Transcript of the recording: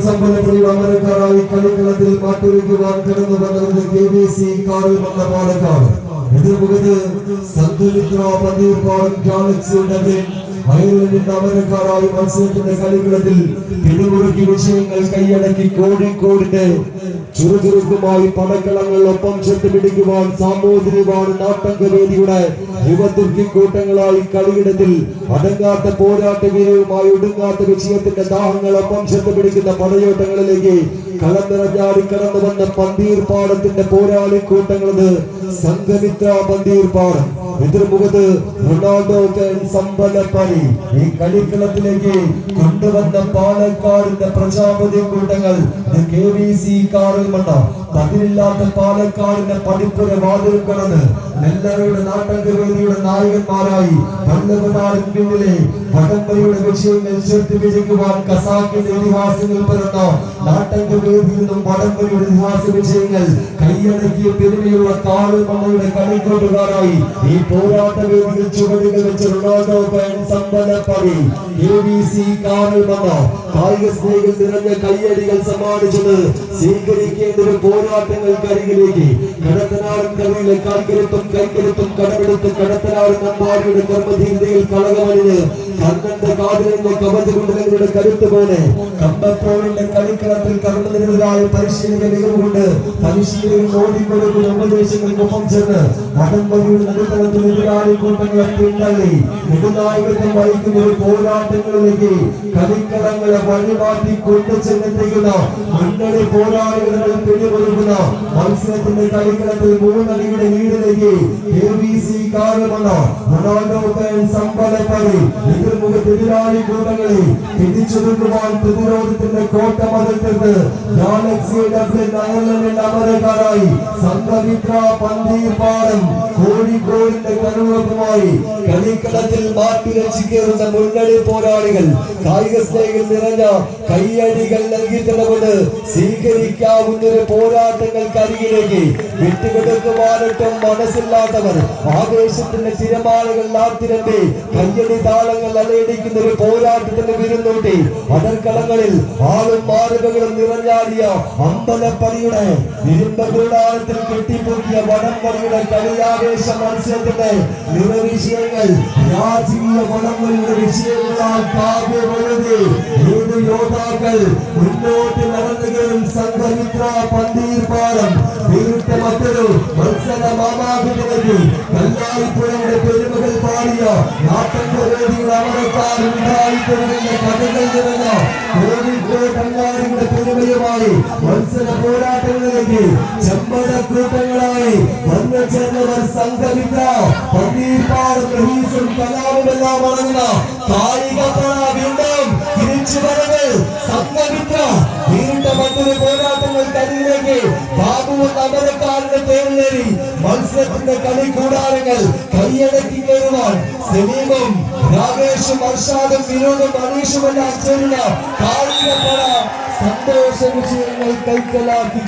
സമ്പന്നതയുടെ അമരക്കാരായി കളിക്കളത്തിൽ മാറ്റുരയ്ക്കുവാൻ കടന്നു വന്നത് KBC കാറിൽ വന്ന പാലക്കാട്. എതിർമുഖത്ത് സന്തുലിത്ര പന്തീർപ്പാടം ഗാലക്സിയുടെ അയർലൻഡിന്റെ അമരക്കാരായി മത്സരത്തിന്റെ കളിക്കളത്തിൽ പിടിമുറുക്കി വിഷയങ്ങൾ കൈയടക്കി കോഴിക്കോടിന്റെ ചുറുചുറുക്കുമായി പടക്കളങ്ങൾ ഒപ്പം ചെട്ടുപിടിക്കുവാൻ സാമൂതിരിവാണ് നാട്ടങ്കവേദിയുടെ യുവതുർക്കി കൂട്ടങ്ങളായി കളിയിടത്തിൽ അടങ്ങാത്ത പോരാട്ട വീരവുമായി ഒടുങ്ങാത്ത വിഷയത്തിന്റെ ദാഹങ്ങൾ ഒപ്പം ചെട്ടുപിടിക്കുന്ന പടയോട്ടങ്ങളിലേക്ക് കളം നിറഞ്ഞാടി കടന്നു വന്ന പന്തീർപ്പാടത്തിന്റെ പോരാളി കൂട്ടങ്ങളത് സംഘമിത്ര പന്തീർപ്പാടം. എതിർമുഖത്ത് റൊണാൾഡോ സമ്പന്നപ്പണി ഈ കളിക്കളത്തിലേക്ക് കൊണ്ടുവന്ന പാലക്കാടിന്റെ പ്രജാപതി കൂട്ടങ്ങൾ KBC കാറിൽ വന്ന പതിരില്ലാത്ത പാലക്കാടിന്റെ പടിപ്പുര വാതിൽ കടന്ന് നെല്ലറയുടെ നാട്ടങ്കവേദിയുടെ നായകന്മാരായി പല്ലവനാടൻ പിന്നിലെ വടംവലിയുടെ വിഷയങ്ങൾ ചേർത്ത് വിജയിക്കുവാൻ കസാക്കിന്റെ ഇതിഹാസങ്ങൾ പിറന്ന നാട്ടങ്കവേദിയിൽ നിന്നും വടംവലിയുടെ ഇതിഹാസ വിജയങ്ങൾ കൈയടക്കിയ പെരുമയുള്ള കാളുമണ്ണയുടെ കളിക്കോട്ടുകാരായി ഈ പോരാട്ട വേദിയിൽ ചുവടുകൾ വെച്ച് റൊണാൾഡോ സമ്പന്നപ്പണി KBC കാറിൽ വന്ന കായിക സ്നേഹികൾ നിറഞ്ഞ കയ്യടികൾ സമ്മാനിച്ചത് സ്വീകരിക്കേണ്ട ഒരു പോരാട്ടങ്ങൾക്കരികിലേക്ക് കടത്തനാടൻ കവിയിലെ കാൽക്കരുത്തും കൈക്കരുത്തും കടമെടുത്ത് കടത്തനാടൻ അമ്പാടിയുടെ കർമ്മധീരതയിൽ കളകമണിഞ്ഞ് കണ്ണന്റെ കാതിലിന്റെ കവചകുണ്ടലങ്ങളുടെ കരുത്ത് പോലെ കമ്പപ്പോളിന്റെ കളിക്കളത്തിൽ കർമ്മനിരതരായ പരിശീലക മികവുകൊണ്ട് പരിശീലകൻ ഓടിക്കൊടുക്കുന്ന ഉപദേശങ്ങൾക്കൊപ്പം ചെന്ന് വടംവലിയുടെ നടുത്തളത്തിൽ എതിരാളി കൂട്ടങ്ങളെ പിന്തള്ളി നെടുനായകത്വം വഹിക്കുന്ന ഒരു പോരാട്ടങ്ങളിലേക്ക് കളിക്കളങ്ങളെ വഴിമാറ്റി കൊണ്ടുചെന്നെത്തിക്കുന്ന മുന്നണി പോരാളികളുടെ പിടികൊടുക്കുന്ന മത്സരത്തിന്റെ കളിക്കളത്തിൽ മൂന്നടിയുടെ ലീഡിലേക്ക് KBC കാറുമെന്ന റൊണാൾഡോ സമ്പന്നപ്പണി എതിരാളി കൂട്ടങ്ങളെ പിടിച്ചെടുക്കുവാൻ പ്രതിരോധത്തിന്റെ കോട്ട മതിൽത്തത് ഗാലക്സിയുടെ അയർലൻഡിന്റെ അമരക്കാരായി സംഘമിത്ര പന്തീർപ്പാടം കോഴിക്കോടിന്റെ കരുവപ്പുമായി കളിക്കളത്തിൽ മാറ്റുരച്ചു കയറുന്ന മുന്നണി പോരാളികൾ കായിക സ്നേഹികൾ നിറഞ്ഞ കയ്യടികൾ നൽകിയിട്ടുള്ളത് സ്വീകരിക്കാവുന്ന ഒരു പോരാട്ടങ്ങൾക്കരികിലേക്ക് വിട്ടുകൊടുക്കുവാനൊട്ടും മനസ്സില്ലാത്തവർ ആവേശത്തിന്റെ തിരമാലകൾ നാട്ടിരമ്പി കയ്യടി താളങ്ങൾ അലയടിക്കുന്ന ഒരു പോരാട്ടത്തിന് വിരുന്നോട്ടി അതർക്കളങ്ങളിൽ ആളും മാറുകളും നിറഞ്ഞാടിയ അമ്പലപ്പടിയുടെ ഇരുമ്പകൂടാരത്തിൽ കെട്ടിപ്പൊക്കിയ വടംവലിയുടെ കളിയാവേശ മത്സരത്തിന്റെ നിറവിഷയങ്ങൾ രാജകീയ വടംവലിയുടെ വിഷയങ്ങളാൽ കാവ്യമെഴുതി ഏത് യോദ്ധാക്കൾ മുന്നോട്ട് നടന്നുകയും സംഘമിത്ര പന്തീർപ്പാടം നേരിട്ട മറ്റൊരു മത്സര മാമാവിലേക്ക് കല്ലായിപ്പുഴയുടെ പെരുമകൾ പാടിയ നാട്ടങ്കവേദിയുടെ അമരക്കാരും ഉണ്ടായിത്തരുന്ന കഥകൾ നിറഞ്ഞ കോഴിക്കോട്ടങ്ങാടിയുടെ പെരുമയുമായി മത്സര പോരാട്ടങ്ങളിലേക്ക് ചെമ്പടക്കൂട്ടങ്ങളായി വന്നു ചേർന്നവർ സംഘമിത്ര പന്തീർപ്പാടം റഹീസും കലാവുമെല്ലാം അടങ്ങുന്ന കായിക പട വീണ്ടും തിരിച്ചു വരവ് സംഘമിത്ര വീണ്ട മറ്റൊരു പോരാട്ടങ്ങൾക്കരികിലേക്ക് ബാബുവെന്ന അമരക്കാരുടെ പേരിലേറി മത്സരത്തിന്റെ കളി കൂടാരങ്ങൾ കൈയടക്കി കയറുവാൻ സലീമും രാകേഷും അർഷാദും വിനോദും മനീഷുമെല്ലാം ചേരുന്ന കായിക പട സന്തോഷ വിഷയങ്ങൾ കൈക്കലാക്കി